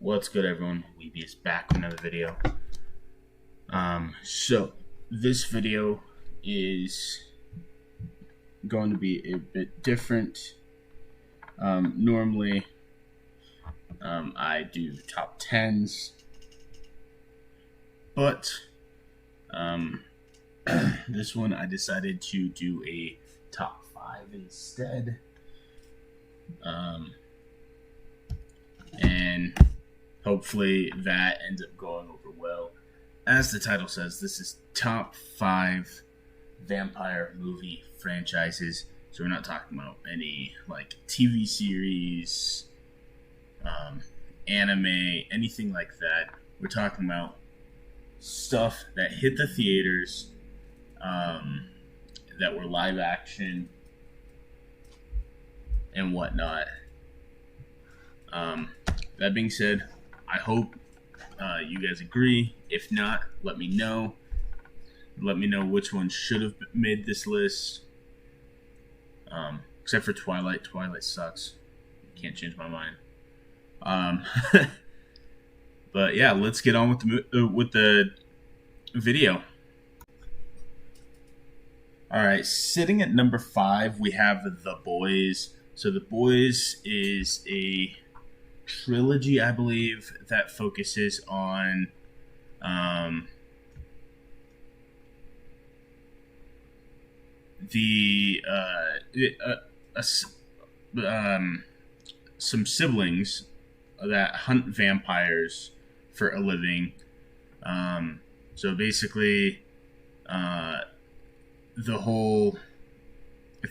What's good, everyone? Weeby is back with another video. So this video is going to be a bit different. Normally, I do top 10s, but this one I decided to do a top 5 instead. And hopefully that ends up going over well. As the title says, this is top 5 vampire movie franchises. So we're not talking about any like TV series, anime, anything like that. We're talking about stuff that hit the theaters, that were live action and whatnot. That being said, I hope you guys agree. If not, let me know. Let me know which one should have made this list. Except for Twilight. Twilight sucks. Can't change my mind. But yeah, let's get on with the video. All right, sitting at number 5, we have The Boys. So The Boys is a trilogy, I believe, that focuses on some siblings that hunt vampires for a living. So basically, the whole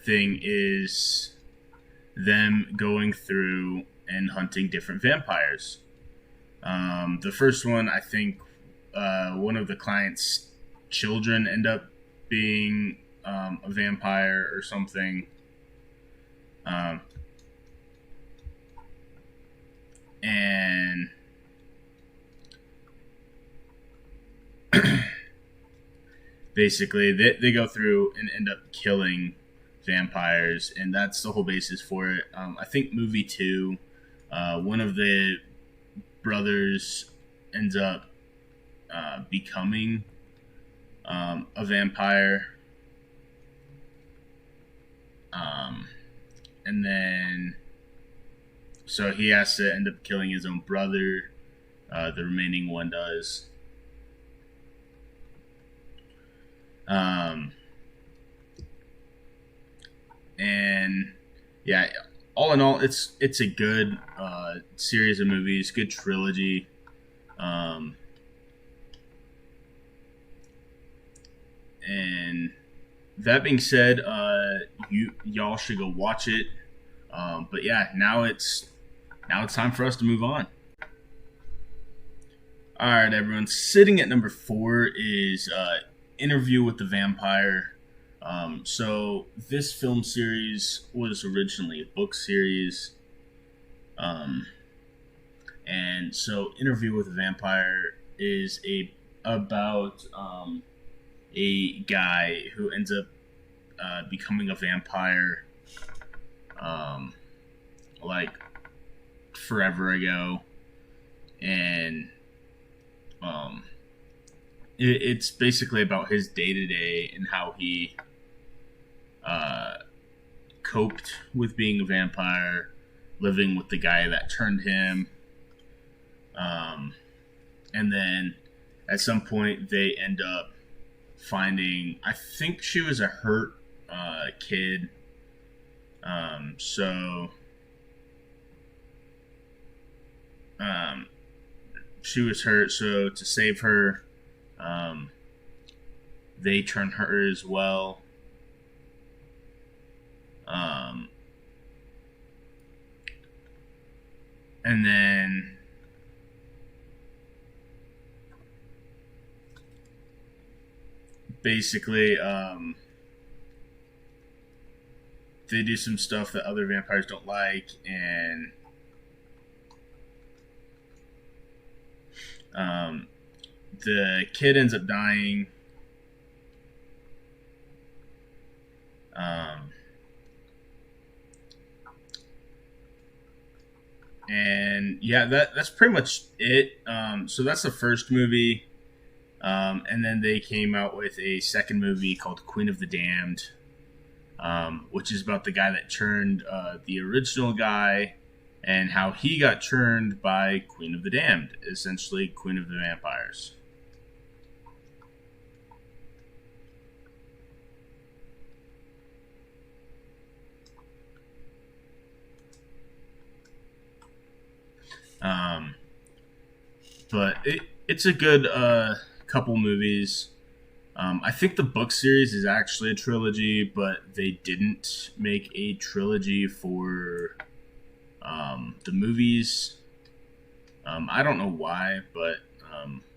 thing is them going through and hunting different vampires. The first one, I think, one of the client's children end up being a vampire or something. And basically, they go through and end up killing vampires, and that's the whole basis for it. I think movie 2, one of the brothers ends up becoming a vampire, and then so he has to end up killing his own brother. The remaining one does. And yeah, all in all, it's a good series of movies, good trilogy. And that being said, y'all should go watch it. But yeah, now it's time for us to move on. All right, everyone. Sitting at number 4 is Interview with the Vampire. So this film series was originally a book series. And so Interview with the Vampire is about a guy who ends up becoming a vampire like forever ago. And it's basically about his day-to-day and how he coped with being a vampire, living with the guy that turned him. And then at some point they end up finding, I think she was a hurt kid. She was hurt, so to save her, they turn her as well. And then basically, they do some stuff that other vampires don't like, and the kid ends up dying. And yeah, that's pretty much it. So that's the first movie. And then they came out with a second movie called Queen of the Damned, which is about the guy that churned the original guy and how he got churned by Queen of the Damned, essentially Queen of the Vampires. Um, but it's a good couple movies. I think the book series is actually a trilogy, but they didn't make a trilogy for the movies. I don't know why, but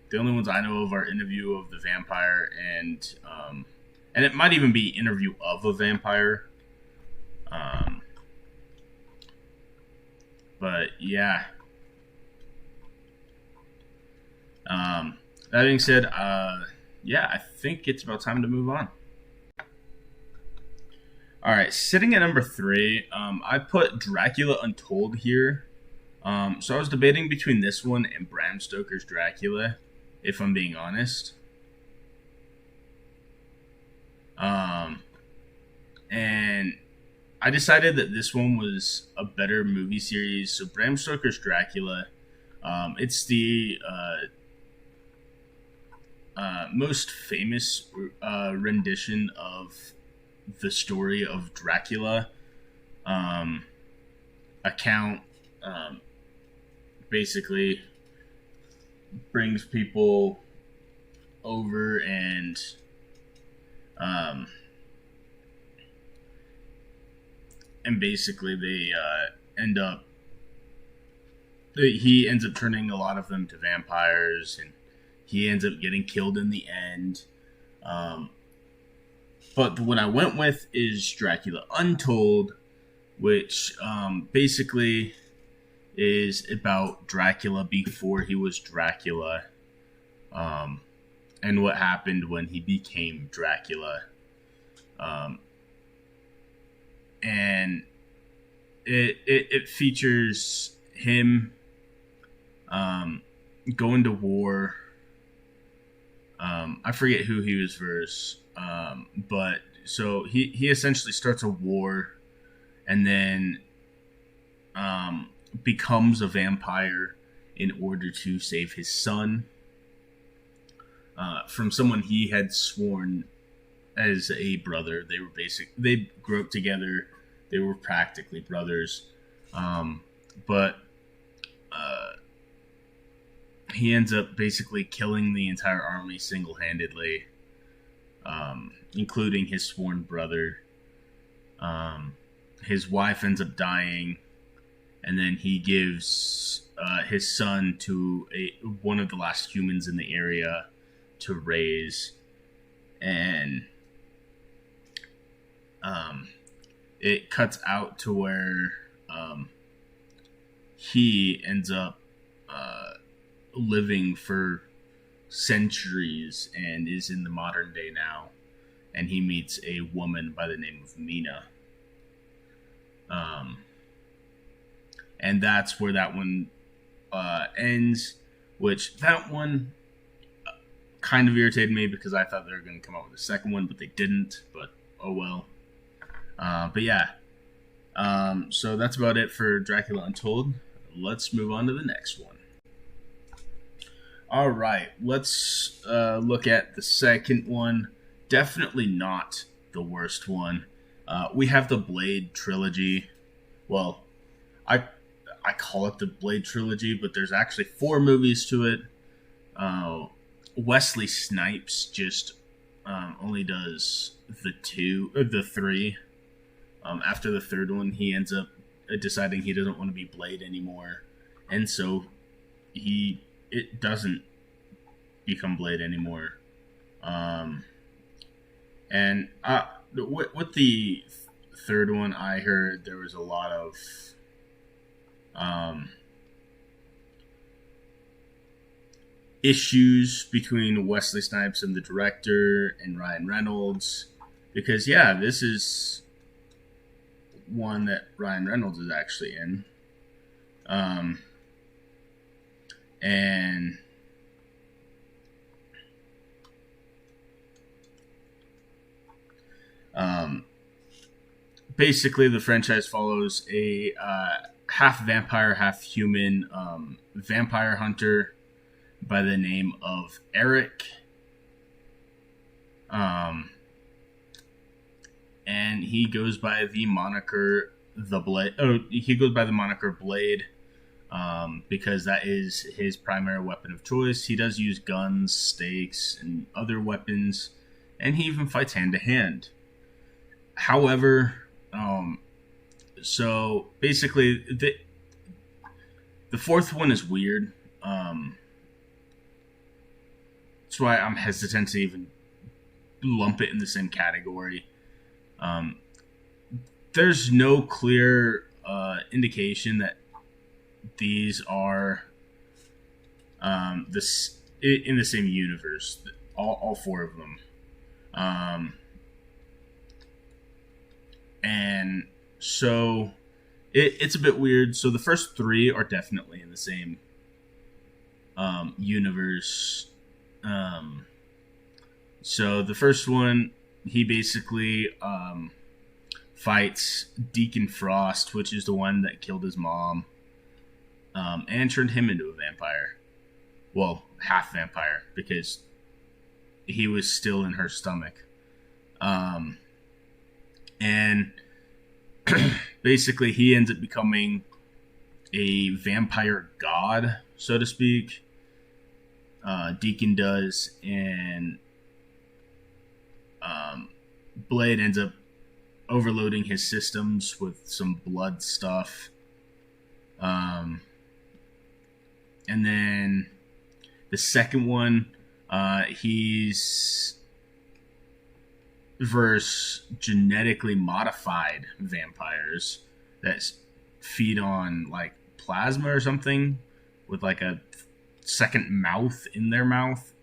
the only ones I know of are Interview of the Vampire and it might even be Interview of a Vampire. Um, but yeah. That being said, yeah, I think it's about time to move on. All right, sitting at number three, I put Dracula Untold here. So I was debating between this one and Bram Stoker's Dracula, if I'm being honest. Um, and I decided that this one was a better movie series. So Bram Stoker's Dracula, it's the most famous rendition of the story of Dracula. Um, account basically brings people over um, and basically they end up he ends up turning a lot of them to vampires, and he ends up getting killed in the end. Um, but the one I went with is Dracula Untold, which basically is about Dracula before he was Dracula, um, and what happened when he became Dracula. Um, and it features him going to war. I forget who he was versus, but so he essentially starts a war, and then becomes a vampire in order to save his son from someone he had sworn as a brother. They grew up together. They were practically brothers, but he ends up basically killing the entire army single-handedly, including his sworn brother. His wife ends up dying, and then he gives his son to one of the last humans in the area to raise, and it cuts out to where he ends up living for centuries and is in the modern day now, and he meets a woman by the name of Mina. And that's where that one ends, which that one kind of irritated me because I thought they were going to come out with a second one, but they didn't. But oh well. But yeah, so that's about it for Dracula Untold. Let's move on to the next one. All right, let's look at the second one. Definitely not the worst one. We have the Blade trilogy. Well, I call it the Blade trilogy, but there's actually 4 movies to it. Wesley Snipes just only does the 3. After the third one, he ends up deciding he doesn't want to be Blade anymore, and so it doesn't become Blade anymore. And with the third one, I heard there was a lot of issues between Wesley Snipes and the director and Ryan Reynolds, because yeah, this is one that Ryan Reynolds is actually in. Um, and um, basically, the franchise follows a half vampire, half human vampire hunter by the name of Eric. And he goes by the moniker the Blade. Oh, he goes by the moniker Blade because that is his primary weapon of choice. He does use guns, stakes, and other weapons, and he even fights hand to hand. However, so basically, the fourth one is weird. That's why I'm hesitant to even lump it in the same category. There's no clear indication that these are this in the same universe. All four of them, and so it's a bit weird. So the first three are definitely in the same universe. So the first one, he basically fights Deacon Frost, which is the one that killed his mom, and turned him into a vampire. Well, half vampire, because he was still in her stomach. And basically he ends up becoming a vampire god, so to speak. Deacon does, and Blade ends up overloading his systems with some blood stuff. And then the second one, he's versus genetically modified vampires that feed on like plasma or something with like a second mouth in their mouth.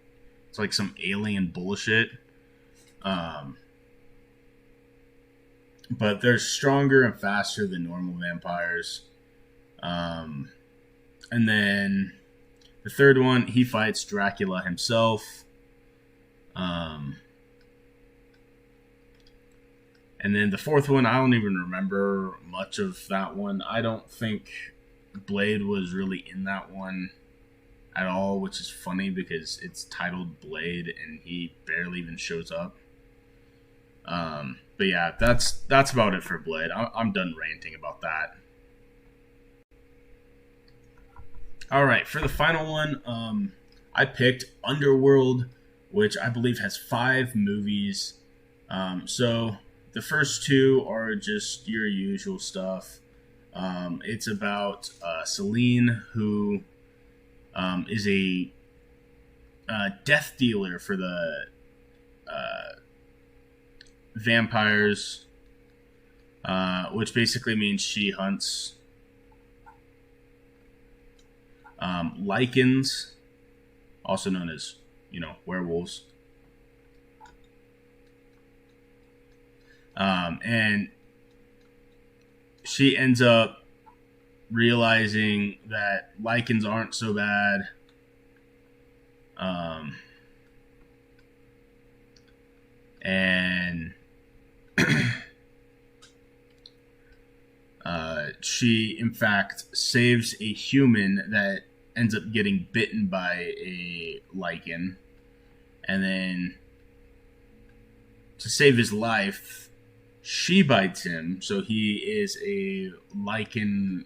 It's like some alien bullshit. But they're stronger and faster than normal vampires. And then the third one, he fights Dracula himself. And then the fourth one, I don't even remember much of that one. I don't think Blade was really in that one at all, which is funny because it's titled Blade and he barely even shows up. But yeah, that's about it for Blade. I'm done ranting about that. All right, for the final one, I picked Underworld, which I believe has 5 movies. So the first 2 are just your usual stuff. It's about Celine, who is a death dealer for the vampires, which basically means she hunts lycans, also known as, werewolves. And she ends up realizing that lycans aren't so bad. And she, in fact, saves a human that ends up getting bitten by a lycan. And then, to save his life, she bites him, so he is a lycan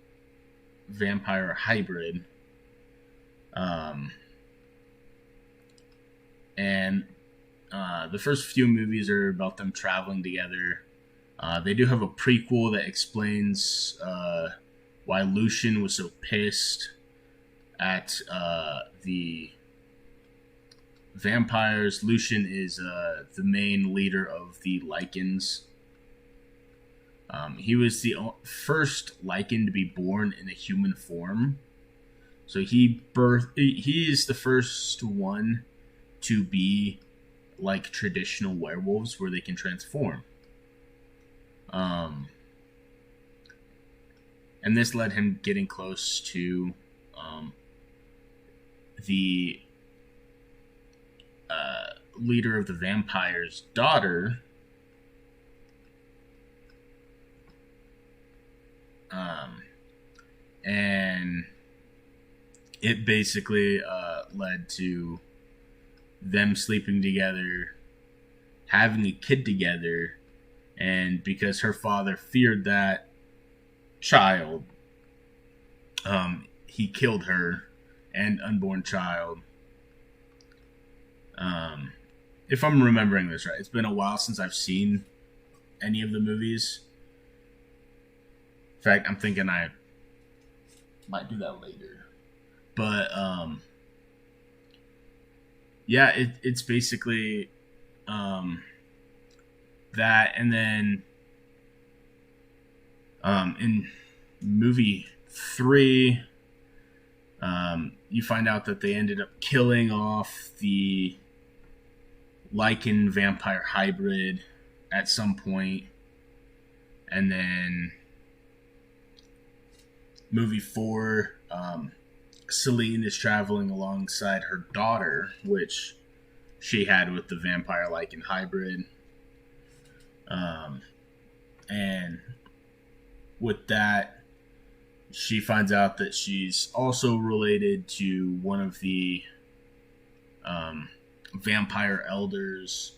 vampire hybrid. And the first few movies are about them traveling together. They do have a prequel that explains why Lucian was so pissed at the vampires. Lucian is the main leader of the lycans. He was the first lycan to be born in a human form. So he is the first one to be like traditional werewolves where they can transform. and this led him getting close to the leader of the vampires' daughter, and it basically led to them sleeping together, having a kid together, and because her father feared that child, he killed her and unborn child. If I'm remembering this right, it's been a while since I've seen any of the movies. In fact, I'm thinking I might do that later. But yeah, it's basically that, and then in movie 3, you find out that they ended up killing off the lichen vampire hybrid at some point, and then movie 4, Celine is traveling alongside her daughter, which she had with the vampire lichen hybrid, and with that, she finds out that she's also related to one of the vampire elders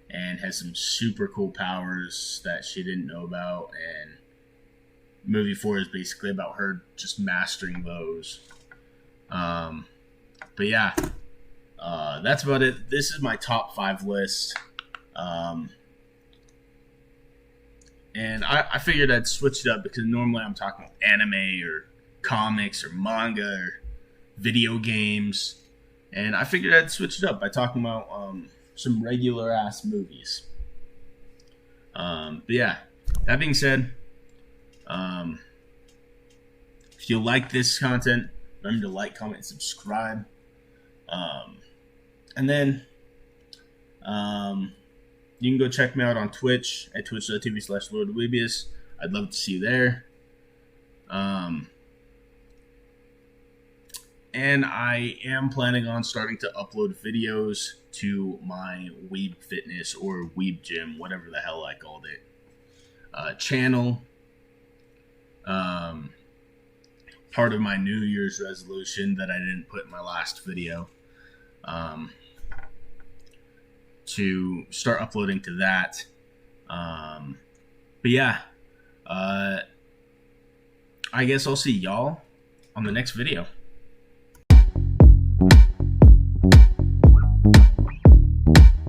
and has some super cool powers that she didn't know about. And movie 4 is basically about her just mastering those. But yeah, that's about it. This is my top 5 list. And I figured I'd switch it up because normally I'm talking about anime or comics or manga or video games. And I figured I'd switch it up by talking about some regular ass movies. But yeah, that being said, if you like this content, remember to like, comment, and subscribe. And then you can go check me out on Twitch at twitch.tv/LordWeebius. I'd love to see you there. And I am planning on starting to upload videos to my Weeb Fitness or Weeb Gym, whatever the hell I called it, channel. Part of my New Year's resolution that I didn't put in my last video. To start uploading to that. But yeah, I guess I'll see y'all on the next video.